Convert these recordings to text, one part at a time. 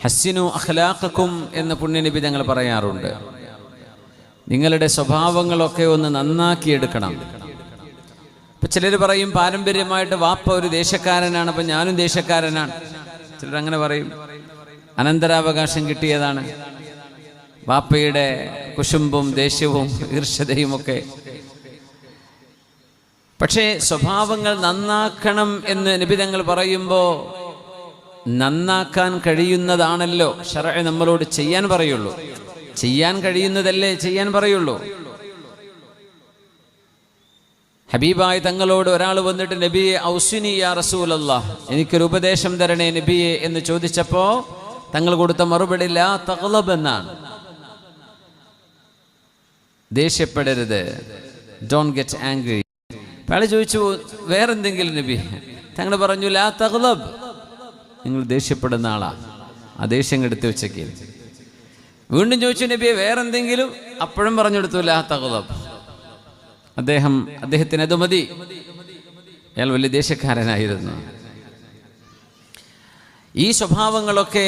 ഹസ്സിനു അഖ്ലാഖക്കും എന്ന് പുണ്യനബി തങ്ങൾ പറയാറുണ്ട്. നിങ്ങളുടെ സ്വഭാവങ്ങളൊക്കെ ഒന്ന് നന്നാക്കിയെടുക്കണം. ഇപ്പം ചിലർ പറയും പാരമ്പര്യമായിട്ട് വാപ്പ ഒരു ദേശക്കാരനാണ്, അപ്പം ഞാനും ദേശക്കാരനാണ്. ചിലരങ്ങനെ പറയും. അനന്തരാവകാശം കിട്ടിയതാണ്, വാപ്പയുടെ കുശുമ്പും ദേഷ്യവും ഈർഷ്യതയുമൊക്കെ. പക്ഷേ സ്വഭാവങ്ങൾ നന്നാക്കണം എന്ന് നബി തങ്ങൾ പറയുമ്പോൾ നന്നാക്കാൻ കഴിയുന്നതാണല്ലോ ശർഅ് നമ്മളോട് ചെയ്യാൻ പറയുള്ളൂ. ചെയ്യാൻ കഴിയുന്നതല്ലേ ചെയ്യാൻ പറയുള്ളൂ. ഹബീബായ തങ്ങളോട് ഒരാൾ വന്നിട്ട് നബിയെ ഔസിനി യാ റസൂലല്ലാഹ്, എനിക്കൊരു ഉപദേശം തരണേ നബിയെ എന്ന് ചോദിച്ചപ്പോൾ തങ്ങൾ കൊടുത്ത മറുപടി ലാ തഗ്ളബ് എന്നാണ്. ദേഷ്യപ്പെടരുത്, ഡോണ്ട് ഗെറ്റ് ആംഗ്രി. അയാൾ ചോദിച്ചു വേറെന്തെങ്കിലും നബി? തങ്ങൾ പറഞ്ഞു ലാ തഗ്ളബ്, നിങ്ങൾ ദേഷ്യപ്പെടുന്ന ആളാ, ആ ദേഷ്യം എടുത്ത് വെച്ചേക്ക്. വീണ്ടും ചോദിച്ചു നബിയെ വേറെന്തെങ്കിലും? അപ്പോഴും പറഞ്ഞെടുത്തു ലാ തഗ്ളബ്. അദ്ദേഹത്തിന് അത് മതി. അയാൾ വലിയ ദേഷ്യക്കാരനായിരുന്നു. ഈ സ്വഭാവങ്ങളൊക്കെ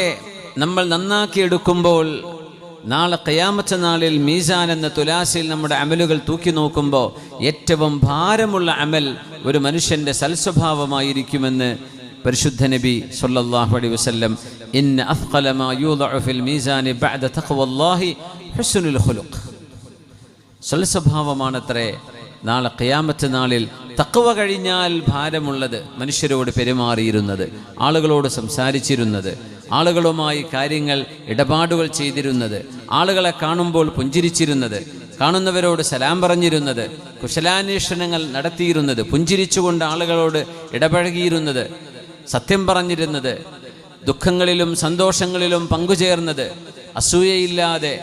നമ്മൾ നന്നാക്കിയെടുക്കുമ്പോൾ നാളെ ഖിയാമത്ത് നാളിൽ മീസാൻ എന്ന തുലാസിൽ നമ്മുടെ അമലുകൾ തൂക്കി നോക്കുമ്പോൾ ഏറ്റവും ഭാരമുള്ള അമൽ ഒരു മനുഷ്യൻ്റെ സൽസ്വഭാവമായിരിക്കുമെന്ന് പരിശുദ്ധ നബി സല്ലല്ലാഹു അലൈഹി വസല്ലം ഇന്ന അസ്ഖല മാ യൂദഉ ഫിൽ മീസാനി ബഅദ തഖ്വല്ലാഹി ഹുസ്നുൽ ഖുലുഖ്. സൽസ്വഭാവമാണത്രേ നാളെ ഖിയാമത്ത് നാളിൽ തഖ്വ കഴിഞ്ഞാൽ ഭാരമുള്ളത്. മനുഷ്യരോട് പെരുമാറിയിരുന്നത്, ആളുകളോട് സംസാരിച്ചിരുന്നത്, ആളുകളുമായി കാര്യങ്ങൾ ഇടപാടുകൾ ചെയ്തിരുന്നത്, ആളുകളെ കാണുമ്പോൾ പുഞ്ചിരിച്ചിരുന്നത്, കാണുന്നവരോട് സലാം പറഞ്ഞിരുന്നത്, കുശലാന്വേഷണങ്ങൾ നടത്തിയിരുന്നത്, പുഞ്ചിരിച്ചുകൊണ്ട് ആളുകളോട് ഇടപഴകിയിരുന്നത്, സത്യം പറഞ്ഞിരുന്നത്, ദുഃഖങ്ങളിലും സന്തോഷങ്ങളിലും പങ്കുചേർന്നത്, അസൂയയില്ലാതെ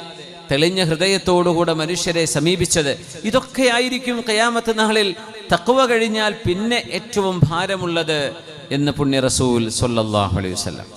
തെളിഞ്ഞ ഹൃദയത്തോടുകൂടെ മനുഷ്യരെ സമീപിച്ചത്. ഇതൊക്കെയായിരിക്കും ഖിയാമത്ത് നാളിൽ തഖ്വ കഴിഞ്ഞാൽ പിന്നെ ഏറ്റവും ഭാരമുള്ളത് എന്ന് പുണ്യ റസൂൽ സ്വല്ലല്ലാഹു അലൈഹി വസല്ലം.